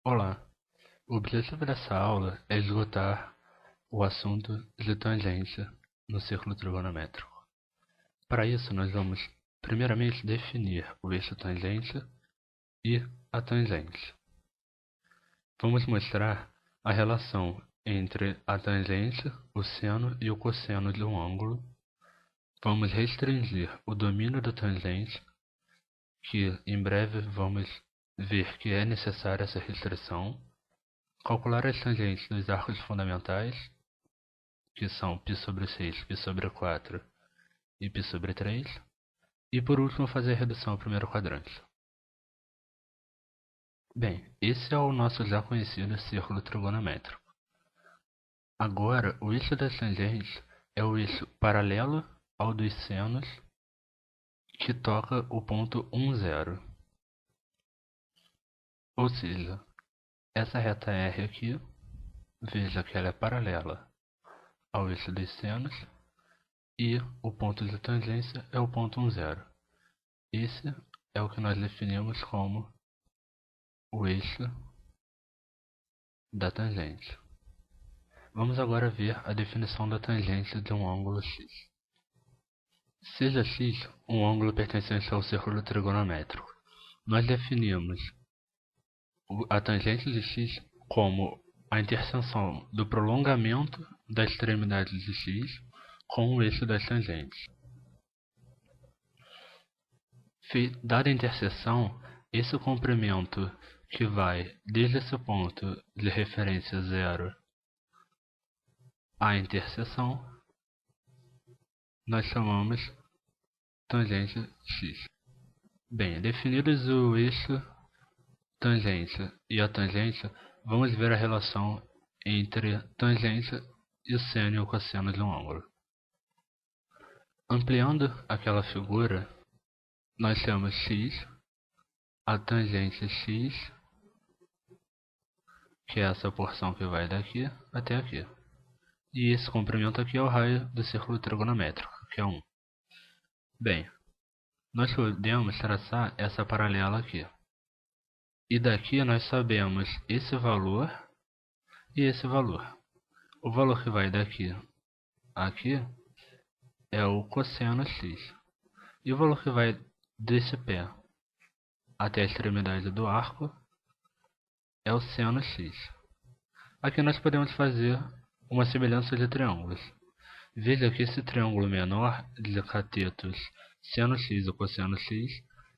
Olá, o objetivo dessa aula é esgotar o assunto de tangência no círculo trigonométrico. Para isso, nós vamos primeiramente definir o eixo tangência e a tangência. Vamos mostrar a relação entre a tangência, o seno e o cosseno de um ângulo. Vamos restringir o domínio da tangência, que em breve vamos ver que é necessária essa restrição. Calcular as tangentes dos arcos fundamentais, que são π sobre 6, π sobre 4 e π sobre 3. E por último fazer a redução ao primeiro quadrante. Bem, esse é o nosso já conhecido círculo trigonométrico. Agora, o eixo das tangentes é o eixo paralelo ao dos senos, que toca o ponto 1, 0. Ou seja, essa reta R aqui, veja que ela é paralela ao eixo dos senos, e o ponto de tangência é o ponto 1, 0. Esse é o que nós definimos como o eixo da tangente. Vamos agora ver a definição da tangente de um ângulo x. Seja x um ângulo pertencente ao círculo trigonométrico. Nós definimos a tangente de x como a interseção do prolongamento da extremidade de x com o eixo das tangentes. Dada a interseção, esse comprimento que vai desde esse ponto de referência 0 à interseção, nós chamamos tangente x. Bem, definidos o eixo, tangência e a tangência, vamos ver a relação entre tangência e o seno e o cosseno de um ângulo. Ampliando aquela figura, nós temos x, a tangente x, que é essa porção que vai daqui até aqui. E esse comprimento aqui é o raio do círculo trigonométrico, que é 1. Bem, nós podemos traçar essa paralela aqui. E daqui nós sabemos esse valor e esse valor. O valor que vai daqui a aqui é o cosseno x. E o valor que vai desse pé até a extremidade do arco é o seno x. Aqui nós podemos fazer uma semelhança de triângulos. Veja que esse triângulo menor de catetos seno x e cosseno x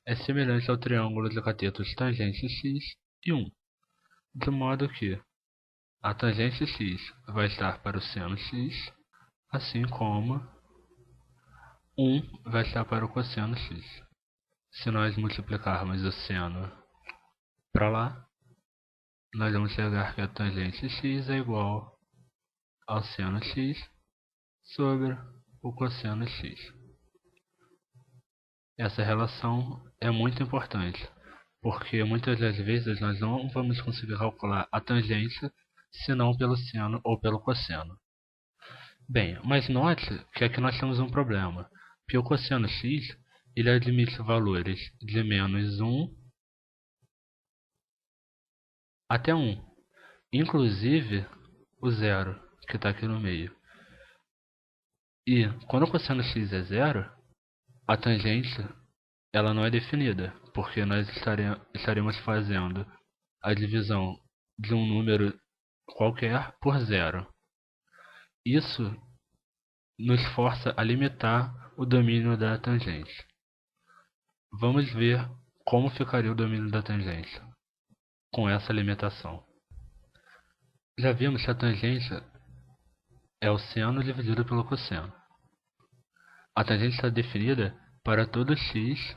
é semelhante ao triângulo de catetos tangente x e 1. De modo que a tangente x vai estar para o seno x, assim como 1 vai estar para o cosseno x. Se nós multiplicarmos o seno para lá, nós vamos chegar que a tangente x é igual ao seno x sobre o cosseno x. Essa relação é muito importante, porque muitas das vezes nós não vamos conseguir calcular a tangência senão pelo seno ou pelo cosseno. Bem, mas note que aqui nós temos um problema, que o cosseno x ele admite valores de menos 1 até 1, inclusive o 0, que está aqui no meio. E quando o cosseno x é 0, a tangência ela não é definida, porque nós estaremos fazendo a divisão de um número qualquer por 0. Isso nos força a limitar o domínio da tangente. Vamos ver como ficaria o domínio da tangência com essa limitação. Já vimos que a tangência é o seno dividido pelo cosseno. A tangente está definida para todo x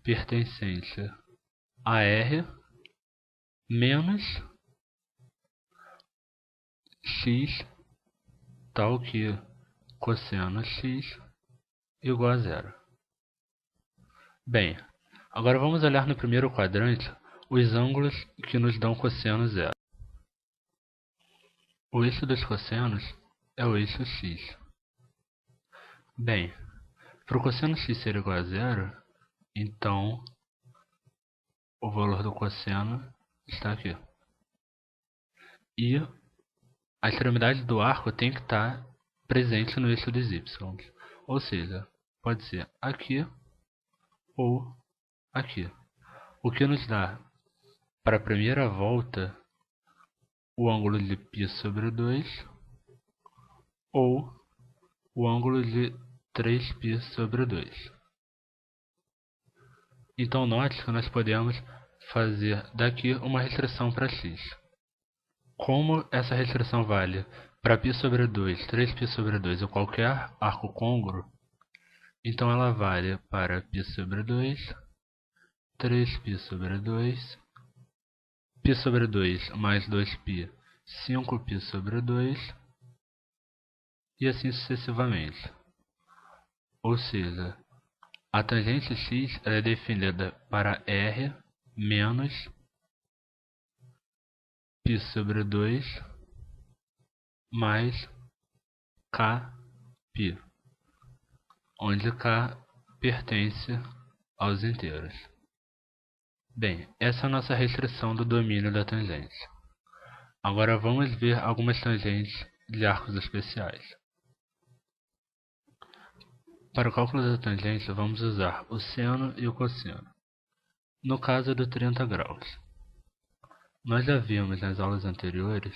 pertencente a R menos x tal que cosseno x igual a 0. Bem, agora vamos olhar no primeiro quadrante os ângulos que nos dão cosseno 0. O eixo dos cossenos é o eixo x. Bem, para o cosseno x ser igual a 0, então o valor do cosseno está aqui. E a extremidade do arco tem que estar presente no eixo dos y. Ou seja, pode ser aqui ou aqui. O que nos dá, para a primeira volta, o ângulo de π sobre 2 ou o ângulo de 3π sobre 2. Então note que nós podemos fazer daqui uma restrição para x. Como essa restrição vale para π sobre 2, 3π sobre 2 ou qualquer arco côngruo, então ela vale para π sobre 2, 3π sobre 2, π sobre 2 mais 2π, 5π sobre 2, e assim sucessivamente. Ou seja, a tangente x é definida para r menos π sobre 2 mais kπ, onde k pertence aos inteiros. Bem, essa é a nossa restrição do domínio da tangente. Agora vamos ver algumas tangentes de arcos especiais. Para o cálculo da tangente, vamos usar o seno e o cosseno. No caso do 30 graus, nós já vimos nas aulas anteriores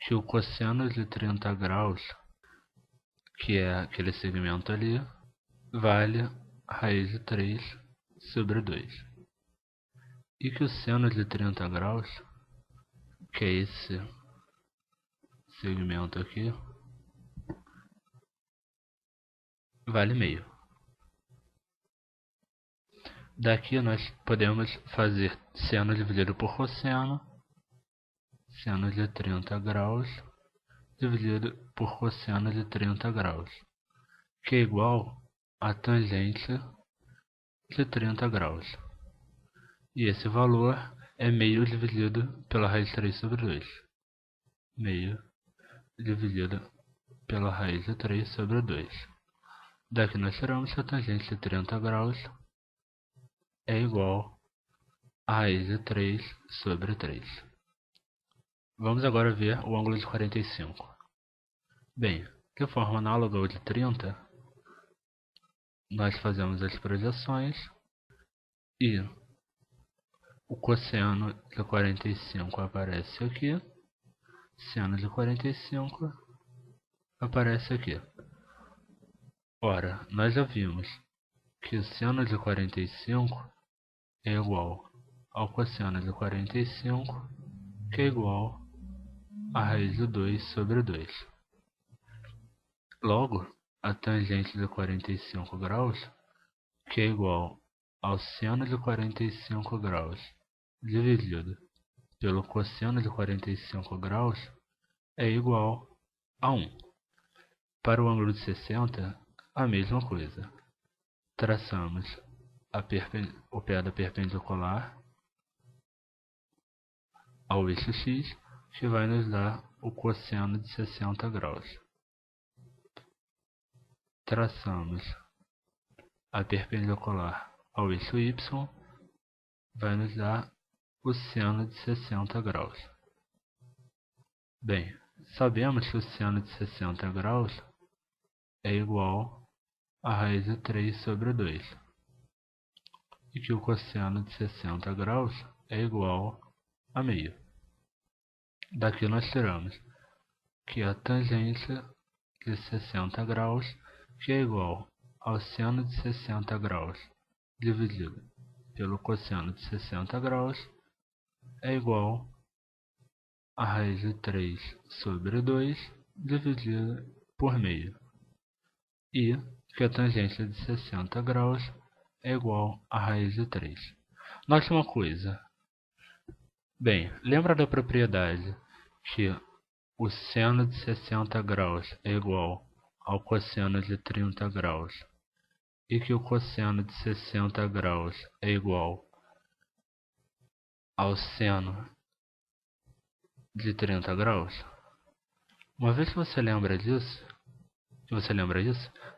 que o cosseno de 30 graus, que é aquele segmento ali, vale raiz de 3 sobre 2. E que o seno de 30 graus, que é esse segmento aqui, vale meio. Daqui nós podemos fazer seno dividido por cosseno, seno de 30 graus dividido por cosseno de 30 graus, que é igual a tangente de 30 graus. E esse valor é meio dividido pela raiz de 3 sobre 2. Meio dividido pela raiz de 3 sobre 2. Daqui nós tiramos que a tangente de 30 graus é igual a raiz de 3 sobre 3. Vamos agora ver o ângulo de 45. Bem, de forma análoga ao de 30, nós fazemos as projeções e o cosseno de 45 aparece aqui, seno de 45 aparece aqui. Ora, nós já vimos que o seno de 45 é igual ao cosseno de 45, que é igual a raiz de 2 sobre 2. Logo, a tangente de 45 graus, que é igual ao seno de 45 graus dividido pelo cosseno de 45 graus, é igual a 1. Para o ângulo de 60, a mesma coisa. Traçamos o pé da perpendicular ao eixo x, que vai nos dar o cosseno de 60 graus. Traçamos a perpendicular ao eixo y, vai nos dar o seno de 60 graus. Bem, sabemos que o seno de 60 graus é igual a raiz de 3 sobre 2. E que o cosseno de 60 graus é igual a meio. Daqui nós tiramos que a tangente de 60 graus, que é igual ao seno de 60 graus dividido pelo cosseno de 60 graus, é igual a raiz de 3 sobre 2 dividido por meio. E que a tangente de 60 graus é igual a raiz de 3. Note uma coisa. Bem, lembra da propriedade que o seno de 60 graus é igual ao cosseno de 30 graus e que o cosseno de 60 graus é igual ao seno de 30 graus? Uma vez que você lembra disso,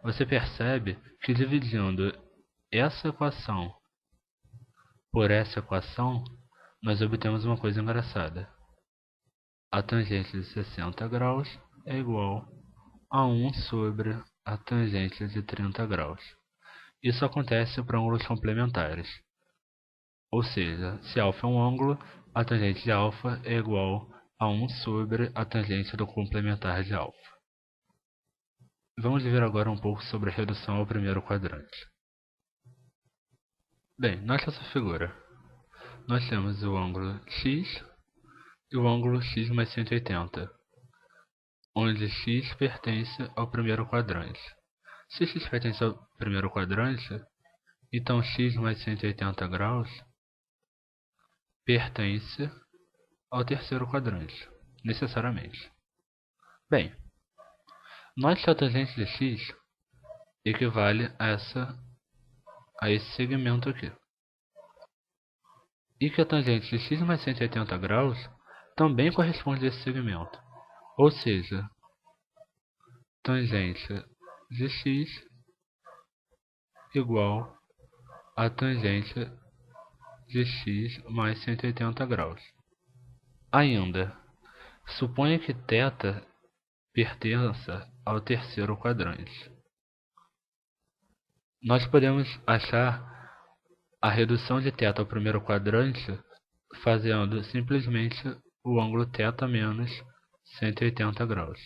você percebe que dividindo essa equação por essa equação, nós obtemos uma coisa engraçada. a tangente de 60 graus é igual a 1 sobre a tangente de 30 graus. Isso acontece para ângulos complementares. Ou seja, se α é um ângulo, a tangente de α é igual a 1 sobre a tangente do complementar de α. Vamos ver agora um pouco sobre a redução ao primeiro quadrante. Bem, nesta figura, nós temos o ângulo x e o ângulo x mais 180, onde x pertence ao primeiro quadrante. Se x pertence ao primeiro quadrante, então x mais 180 graus pertence ao terceiro quadrante, necessariamente. Bem, note que a tangente de x equivale a esse segmento aqui. E que a tangente de x mais 180 graus também corresponde a esse segmento. Ou seja, tangente de x igual a tangente de x mais 180 graus. Ainda, suponha que θ pertença ao terceiro quadrante. Nós podemos achar a redução de θ ao primeiro quadrante fazendo simplesmente o ângulo θ menos 180 graus.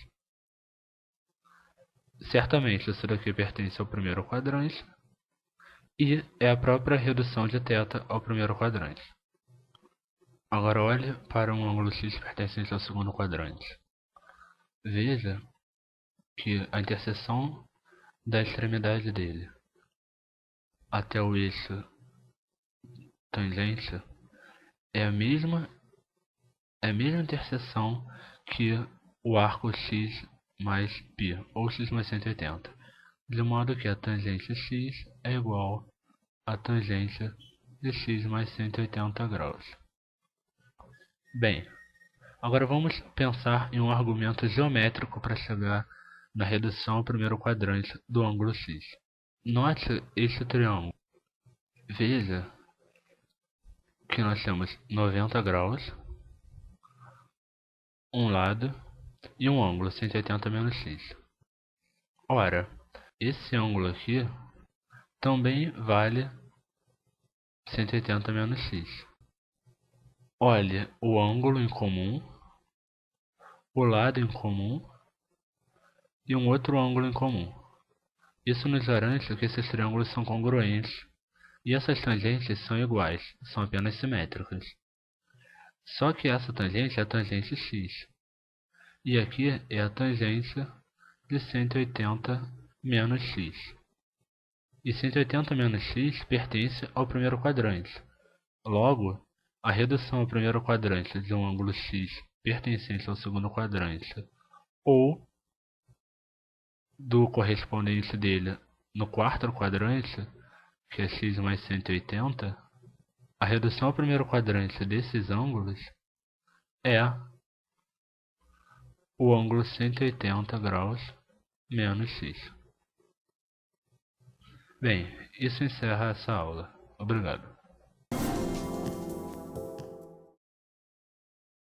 Certamente isso daqui pertence ao primeiro quadrante e é a própria redução de θ ao primeiro quadrante. Agora olhe para um ângulo x pertencente ao segundo quadrante. Veja que a interseção da extremidade dele até o eixo tangente é a mesma interseção que o arco x mais π, ou x mais 180, de modo que a tangente x é igual a tangente de x mais 180 graus. Bem, agora vamos pensar em um argumento geométrico para chegar na redução ao primeiro quadrante do ângulo x. Note este triângulo. Veja que nós temos 90 graus, um lado e um ângulo 180 menos x. Ora, esse ângulo aqui também vale 180 menos x. Olhe o ângulo em comum, o lado em comum e um outro ângulo em comum. Isso nos garante que esses triângulos são congruentes e essas tangentes são iguais, são apenas simétricas. Só que essa tangente é a tangente x. E aqui é a tangente de 180 menos x. E 180 menos x pertence ao primeiro quadrante. Logo, a redução ao primeiro quadrante de um ângulo x pertencente ao segundo quadrante, ou do correspondente dele no quarto quadrante, que é x mais 180, a redução ao primeiro quadrante desses ângulos é o ângulo 180 graus menos x. Bem, isso encerra essa aula. Obrigado.